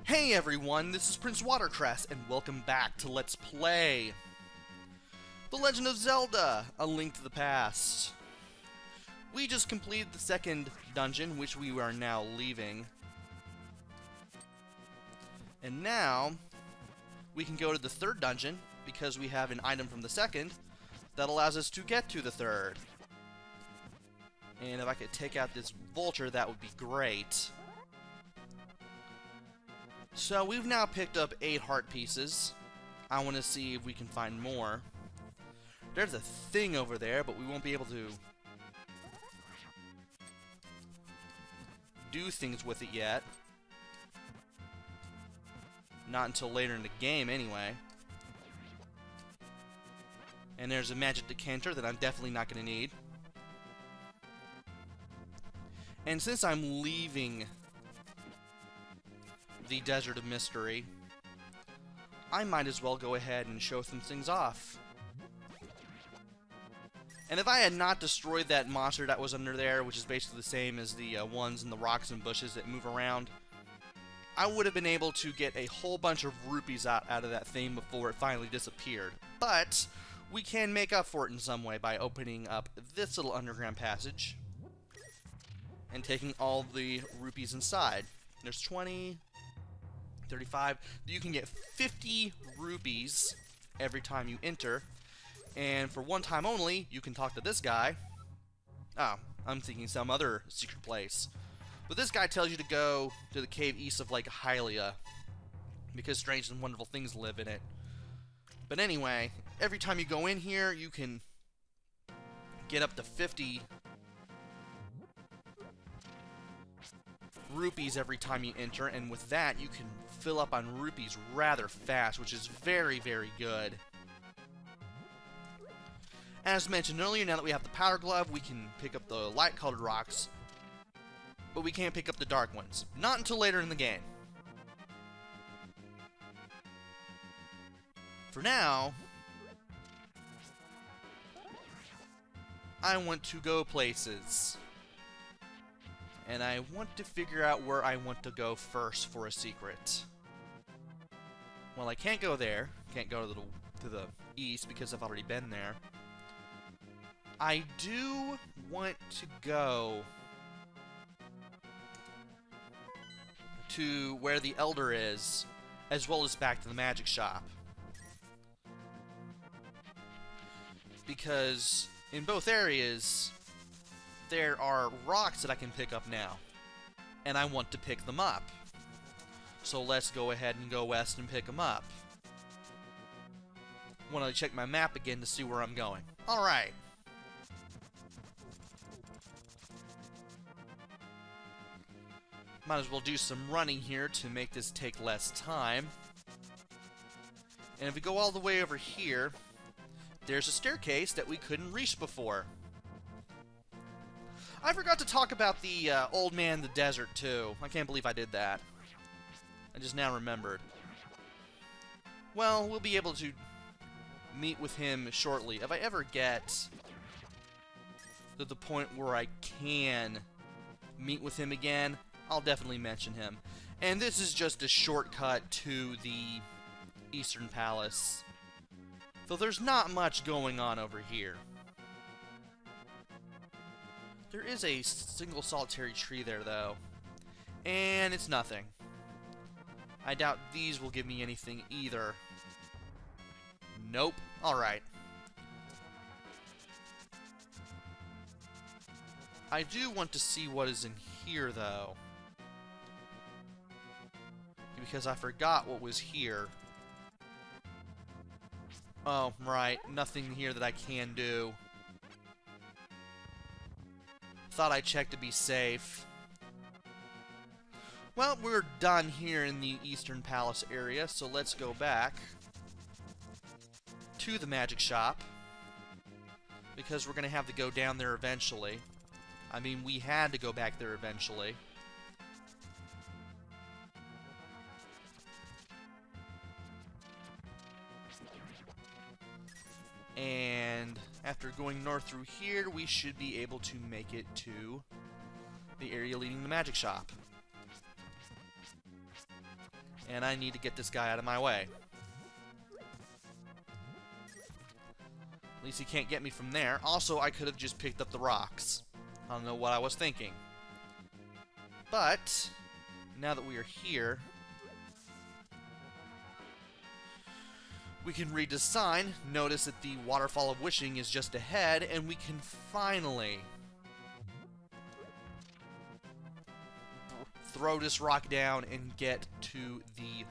Hey everyone, this is PrinceWatercress, and welcome back to Let's Play The Legend of Zelda, A Link to the Past. We just completed the second dungeon, which we are now leaving. And now, we can go to the third dungeon, because we have an item from the second that allows us to get to the third. And if I could take out this vulture, that would be great. So we've now picked up 8 heart pieces. I want to see if we can find more. There's a thing over there, but we won't be able to do things with it yet. Not until later in the game, anyway. And there's a magic decanter that I'm definitely not going to need. And since I'm leaving the Desert of Mystery, I might as well go ahead and show some things off. And if I had not destroyed that monster that was under there, which is basically the same as the ones in the rocks and bushes that move around, I would have been able to get a whole bunch of rupees out of that thing before it finally disappeared. But we can make up for it in some way by opening up this little underground passage and taking all the rupees inside. There's 20... 35. You can get 50 rupees every time you enter, and for one time only, you can talk to this guy. Oh, I'm thinking some other secret place. But this guy tells you to go to the cave east of Lake Hylia, because strange and wonderful things live in it. But anyway, every time you go in here, you can get up to 50 rupees every time you enter, and with that you can fill up on rupees rather fast, which is very, very good. As mentioned earlier, now that we have the Power Glove, we can pick up the light-colored rocks, but we can't pick up the dark ones. Not until later in the game. For now, I want to go places. And I want to figure out where I want to go first for a secret. Well, I can't go there. Can't go to the east because I've already been there. I do want to go to where the Elder is, as well as back to the magic shop. Because in both areas, there are rocks that I can pick up now, and I want to pick them up. So let's go ahead and go west and pick them up. Want to check my map again to see where I'm going. Alright. Might as well do some running here to make this take less time. And if we go all the way over here, there's a staircase that we couldn't reach before. I forgot to talk about the old man in the desert, too. I can't believe I did that. I just now remembered. Well, we'll be able to meet with him shortly. If I ever get to the point where I can meet with him again, I'll definitely mention him. And this is just a shortcut to the Eastern Palace. So there's not much going on over here. There is a single solitary tree there, though. And it's nothing. I doubt these will give me anything either. Nope. Alright. I do want to see what is in here, though. Because I forgot what was here. Oh, right. Nothing here that I can do. Thought I checked to be safe. Well, we're done here in the Eastern Palace area, so let's go back to the magic shop, because we're going to have to go down there eventually. I mean, we had to go back there eventually. And after going north through here, we should be able to make it to the area leading to the magic shop. And I need to get this guy out of my way. At least he can't get me from there. Also, I could have just picked up the rocks. I don't know what I was thinking. But, now that we are here, we can read the sign, notice that the Waterfall of Wishing is just ahead, and we can finally throw this rock down and get to the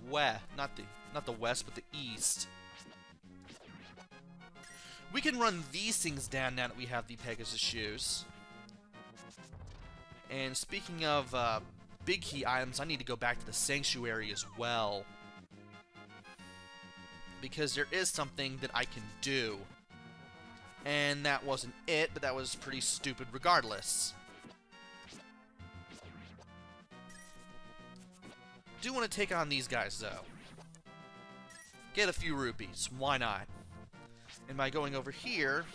west, not the west, but the east. We can run these things down now that we have the Pegasus shoes. And speaking of big key items, I need to go back to the sanctuary as well. Because there is something that I can do. And that wasn't it, but that was pretty stupid regardless. Do want to take on these guys, though. Get a few rupees. Why not? And by going over here,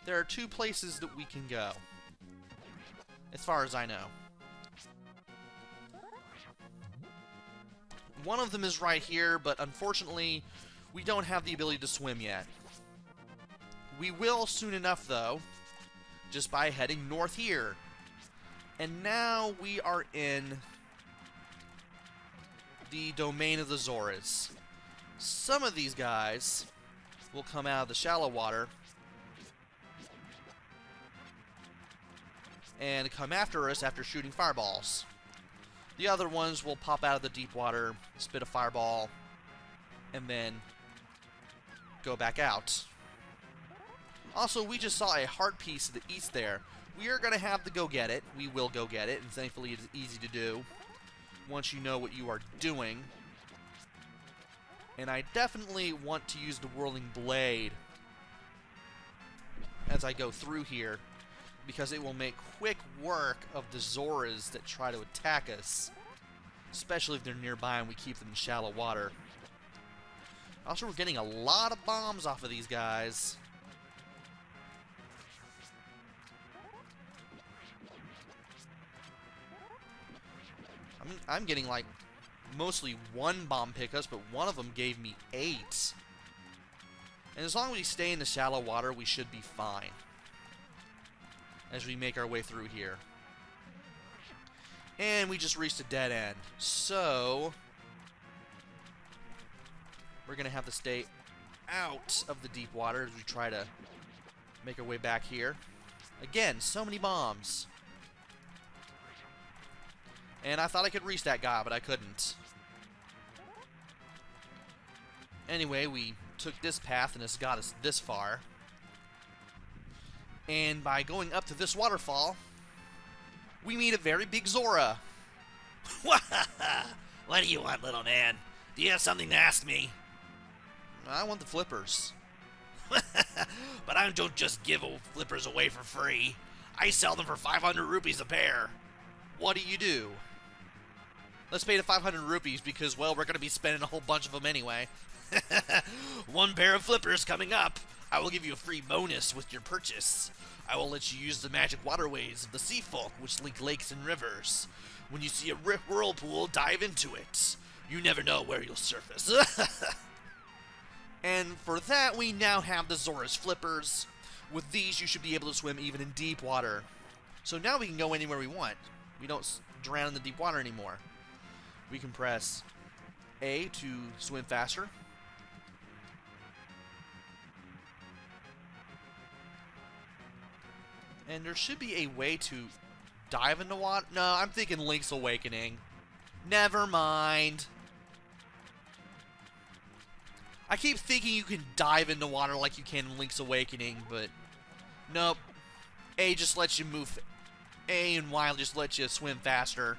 there are two places that we can go. As far as I know. One of them is right here, but unfortunately, we don't have the ability to swim yet. We will soon enough, though, just by heading north here. And now we are in the domain of the Zoras. Some of these guys will come out of the shallow water and come after us after shooting fireballs. The other ones will pop out of the deep water, spit a fireball, and then go back out. Also, we just saw a heart piece to the east there. We are going to have to go get it. We will go get it, and thankfully it is easy to do once you know what you are doing. And I definitely want to use the Whirling Blade as I go through here, because it will make quick work of the Zoras that try to attack us, especially if they're nearby and we keep them in shallow water. Also, we're getting a lot of bombs off of these guys. I'm getting like mostly one bomb pickups, but one of them gave me 8. And as long as we stay in the shallow water, we should be fine as we make our way through here. And we just reached a dead end. So we're going to have to stay out of the deep water as we try to make our way back here. Again, so many bombs. And I thought I could reach that guy, but I couldn't. Anyway, we took this path and it's got us this far. And by going up to this waterfall, we meet a very big Zora. What do you want, little man? Do you have something to ask me? I want the flippers. But I don't just give flippers away for free. I sell them for 500 rupees a pair. What do you do? Let's pay the 500 rupees because, well, we're going to be spending a whole bunch of them anyway. One pair of flippers coming up. I will give you a free bonus with your purchase. I will let you use the magic waterways of the sea folk, which link lakes and rivers. When you see a whirlpool, dive into it. You never know where you'll surface. And for that, we now have the Zora's flippers. With these, you should be able to swim even in deep water. So now we can go anywhere we want. We don't drown in the deep water anymore. We can press A to swim faster. And there should be a way to dive in the water. No, I'm thinking Link's Awakening. Never mind. I keep thinking you can dive in the water like you can in Link's Awakening, but nope. A just lets you move. A and Y just lets you swim faster.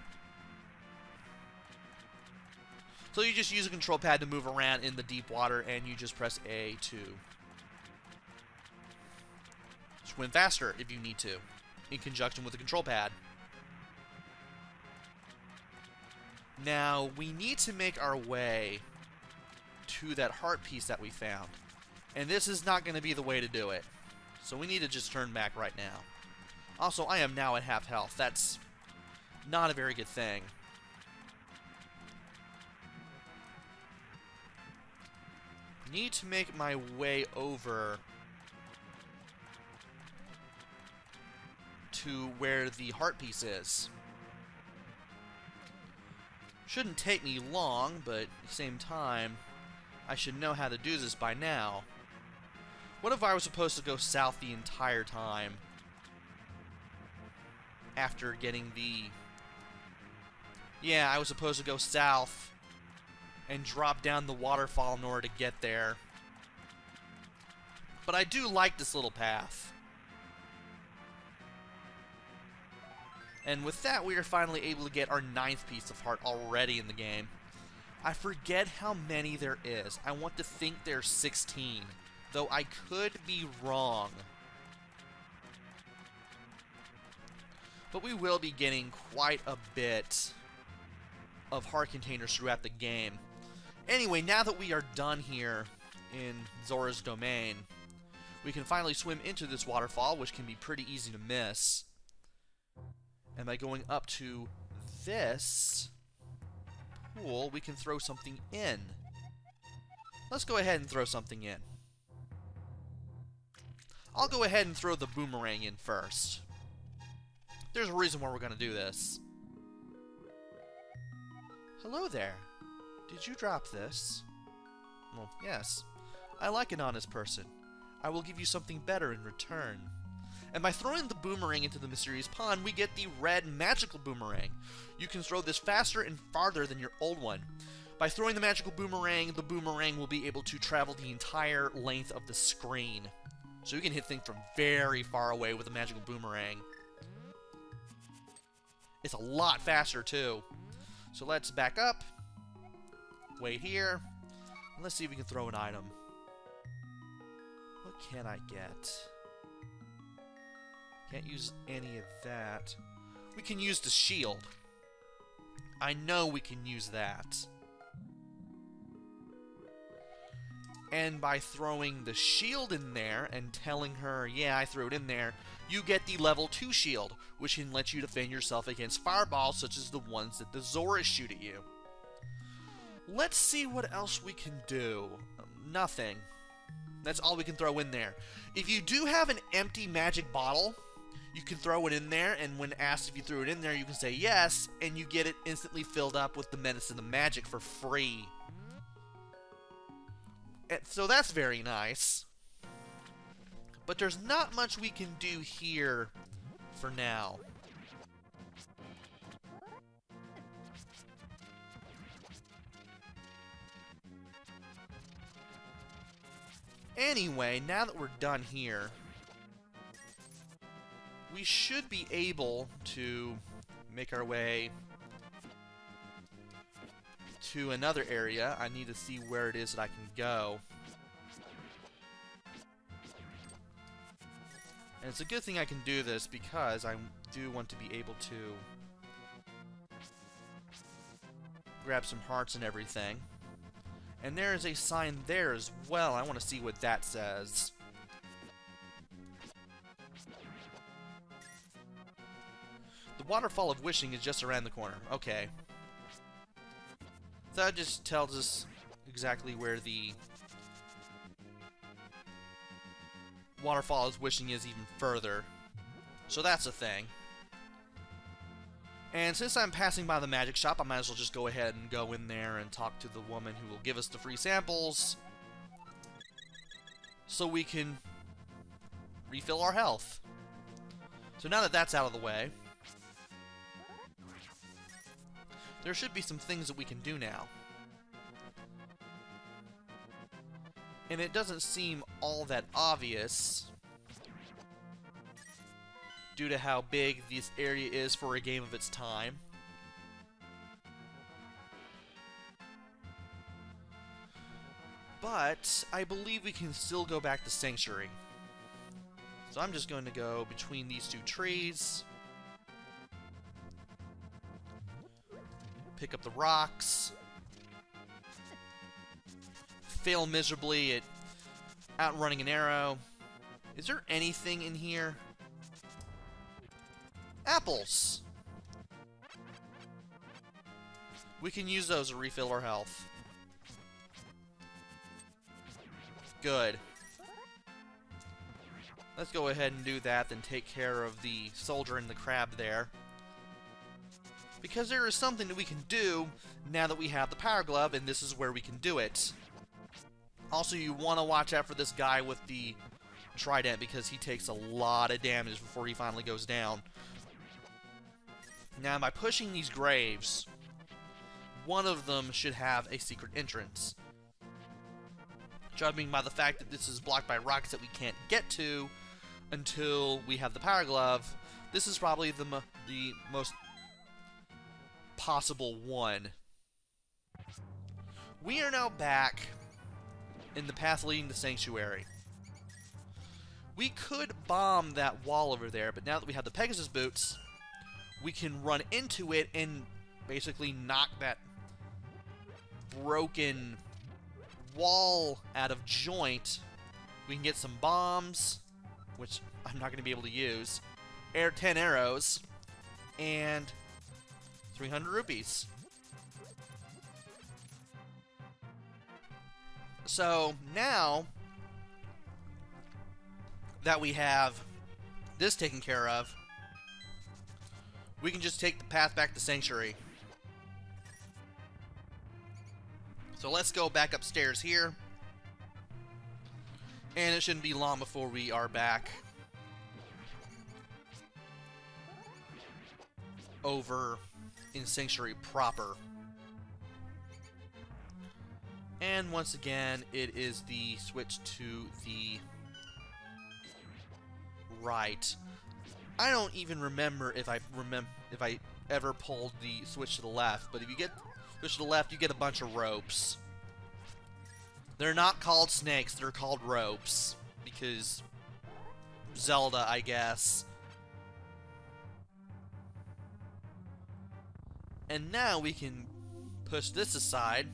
So you just use a control pad to move around in the deep water, and you just press A to swim faster if you need to, in conjunction with the control pad. Now, we need to make our way to that heart piece that we found. And this is not going to be the way to do it. So we need to just turn back right now. Also, I am now at half health. That's not a very good thing. Need to make my way over to where the heart piece is. Shouldn't take me long, but at the same time, I should know how to do this by now. What if I was supposed to go south the entire time? After getting the... Yeah, I was supposed to go south and drop down the waterfall in order to get there. But I do like this little path. And with that, we are finally able to get our 9th piece of heart already in the game. I forget how many there is. I want to think there's 16, though I could be wrong. But we will be getting quite a bit of heart containers throughout the game. Anyway, now that we are done here in Zora's domain, we can finally swim into this waterfall, which can be pretty easy to miss. And by going up to this pool, we can throw something in. Let's go ahead and throw something in. I'll go ahead and throw the boomerang in first. There's a reason why we're going to do this. Hello there. Did you drop this? Well, yes. I like an honest person. I will give you something better in return. And by throwing the boomerang into the mysterious pond, we get the red magical boomerang. You can throw this faster and farther than your old one. By throwing the magical boomerang, the boomerang will be able to travel the entire length of the screen. So you can hit things from very far away with a magical boomerang. It's a lot faster, too. So let's back up. Wait here. And let's see if we can throw an item. What can I get? Can't use any of that. We can use the shield. I know we can use that. And by throwing the shield in there and telling her, yeah, I threw it in there, you get the level 2 shield, which can let you defend yourself against fireballs such as the ones that the Zoras shoot at you. Let's see what else we can do. Nothing. That's all we can throw in there. If you do have an empty magic bottle, you can throw it in there, and when asked if you threw it in there, you can say yes, and you get it instantly filled up with the medicine of magic for free. And so that's very nice. But there's not much we can do here for now. Anyway, now that we're done here, we should be able to make our way to another area. I need to see where it is that I can go. And it's a good thing I can do this because I do want to be able to grab some hearts and everything. And there is a sign there as well. I want to see what that says. The Waterfall of Wishing is just around the corner. Okay. So that just tells us exactly where the Waterfall of Wishing is even further. So that's a thing. And since I'm passing by the magic shop, I might as well just go ahead and go in there and talk to the woman who will give us the free samples so we can refill our health. So now that that's out of the way, there should be some things that we can do now. And it doesn't seem all that obvious due to how big this area is for a game of its time. But I believe we can still go back to Sanctuary. So I'm just going to go between these two trees. Pick up the rocks. Fail miserably at outrunning an arrow. Is there anything in here? Apples! We can use those to refill our health. good. Let's go ahead and do that, then take care of the soldier and the crab there. Because there is something that we can do now that we have the Power Glove, and this is where we can do it. Also, you want to watch out for this guy with the trident, because he takes a lot of damage before he finally goes down. Now, by pushing these graves, one of them should have a secret entrance. Judging by the fact that this is blocked by rocks that we can't get to until we have the Power Glove, this is probably the most possible one. We are now back in the path leading to Sanctuary. We could bomb that wall over there, but now that we have the Pegasus boots, we can run into it and basically knock that broken wall out of joint. We can get some bombs, which I'm not going to be able to use, 10 arrows, and 300 rupees. So now that we have this taken care of, we can just take the path back to Sanctuary. So let's go back upstairs here. And it shouldn't be long before we are back over in Sanctuary proper. And once again, it is the switch to the right. I don't even remember if I ever pulled the switch to the left, but if you get switch to the left, you get a bunch of ropes. They're not called snakes, they're called ropes, because Zelda, I guess. And now we can push this aside,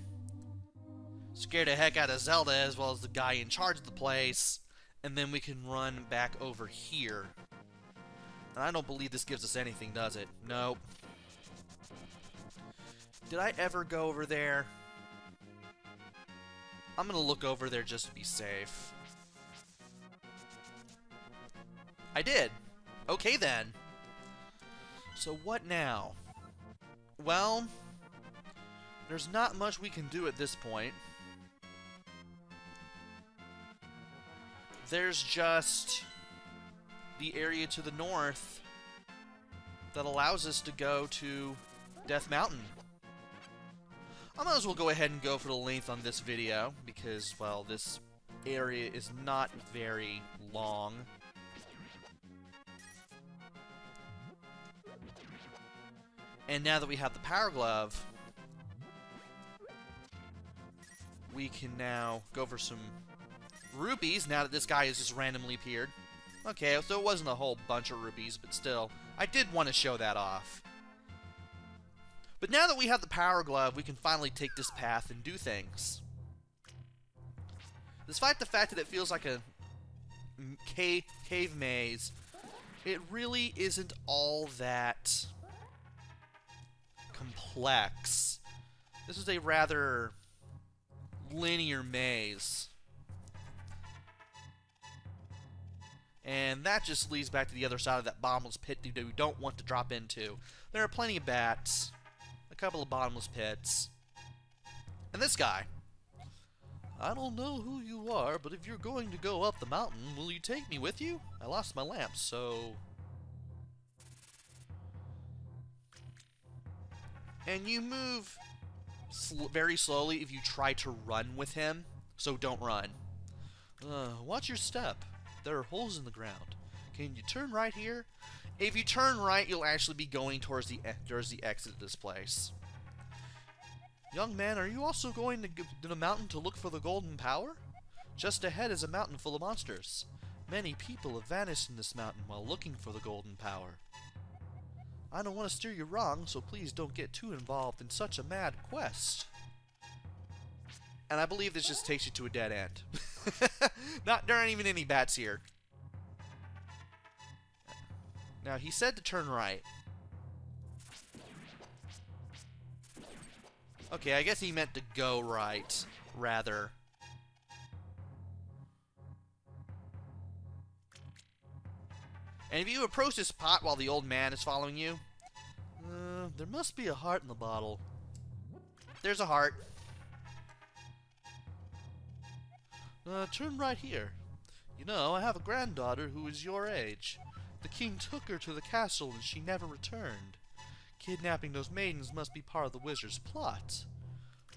scare the heck out of Zelda as well as the guy in charge of the place, and then we can run back over here. And I don't believe this gives us anything, does it? Nope. Did I ever go over there? I'm gonna look over there just to be safe. I did! Okay then. So what now? Well, there's not much we can do at this point. There's just the area to the north that allows us to go to Death Mountain. I might as well go ahead and go for the length on this video because, well, this area is not very long. And now that we have the Power Glove, we can now go for some rupees now that this guy has just randomly appeared. Okay, so it wasn't a whole bunch of rupees, but still, I did want to show that off. But now that we have the Power Glove, we can finally take this path and do things. Despite the fact that it feels like a cave maze, it really isn't all that complex. This is a rather linear maze. And that just leads back to the other side of that bottomless pit that we don't want to drop into. There are plenty of bats, a couple of bottomless pits, and this guy. I don't know who you are, but if you're going to go up the mountain, will you take me with you? I lost my lamp, so... And you move very slowly if you try to run with him, so don't run. Watch your step. There are holes in the ground. Can you turn right here? If you turn right, you'll actually be going towards the exit of this place. Young man, are you also going to the mountain to look for the golden power? Just ahead is a mountain full of monsters. Many people have vanished in this mountain while looking for the golden power. I don't want to steer you wrong, so please don't get too involved in such a mad quest. And I believe this just takes you to a dead end. There aren't even any bats here. Now, he said to turn right. Okay, I guess he meant to go right, rather. And if you approach this pot while the old man is following you, there must be a heart in the bottle. There's a heart. Turn right here. You know, I have a granddaughter who is your age. The king took her to the castle and she never returned. Kidnapping those maidens must be part of the wizard's plot.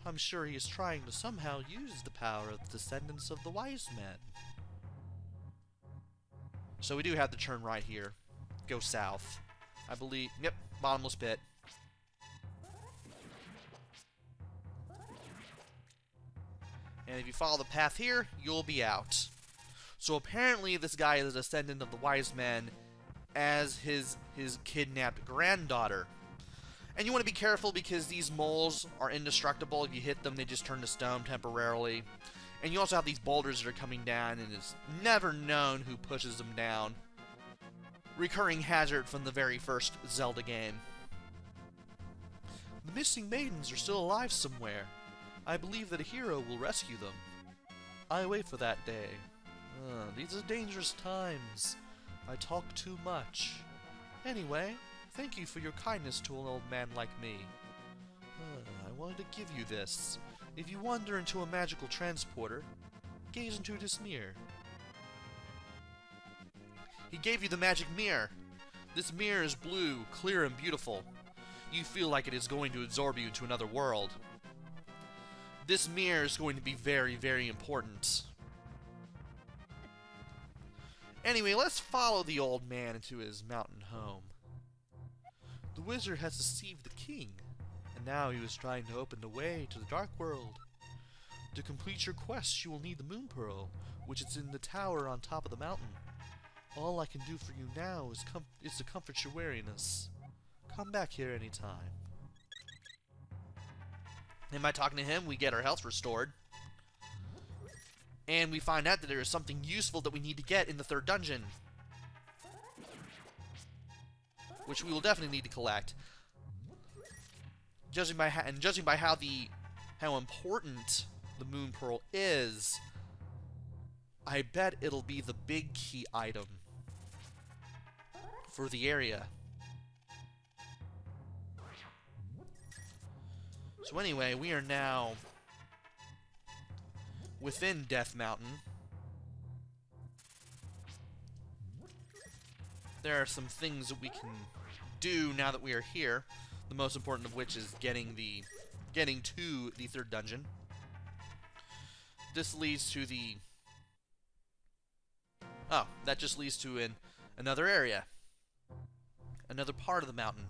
I'm sure he is trying to somehow use the power of the descendants of the wise men. So we do have to turn right here. Go south. I believe... Yep, bottomless pit. And if you follow the path here, you'll be out. So apparently this guy is a descendant of the wise men as his kidnapped granddaughter. And you want to be careful because these moles are indestructible. If you hit them, they just turn to stone temporarily. And you also have these boulders that are coming down, and it's never known who pushes them down. Recurring hazard from the very first Zelda game. The missing maidens are still alive somewhere. I believe that a hero will rescue them. I wait for that day. These are dangerous times. I talk too much. Anyway, thank you for your kindness to an old man like me. I wanted to give you this. If you wander into a magical transporter, gaze into this mirror. He gave you the magic mirror. This mirror is blue, clear, and beautiful. You feel like it is going to absorb you to another world. This mirror is going to be very, very important. Anyway, let's follow the old man into his mountain home. The wizard has deceived the king, and now he was trying to open the way to the Dark World. To complete your quest, you will need the Moon Pearl, which is in the tower on top of the mountain. All I can do for you now is to comfort your weariness. Come back here anytime. And by talking to him, we get our health restored. And we find out that there is something useful that we need to get in the third dungeon, which we will definitely need to collect. Judging by how important the Moon Pearl is, I bet it'll be the big key item for the area. So anyway, we are now within Death Mountain. There are some things that we can do now that we are here. The most important of which is getting to the third dungeon. This leads to the... Oh, that just leads to another area. Another part of the mountain.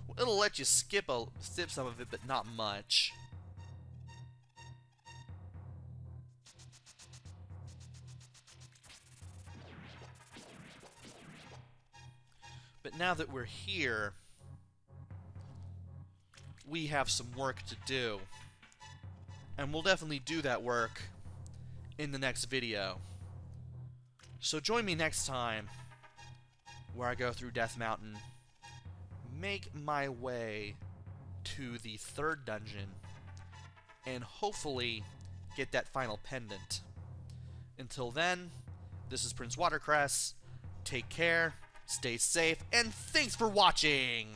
Well, it'll let you skip some of it, but not much. But now that we're here, we have some work to do. And we'll definitely do that work in the next video. So join me next time where I go through Death Mountain, make my way to the third dungeon, and hopefully get that final pendant. Until then, this is PrinceWatercress. Take care, stay safe, and thanks for watching!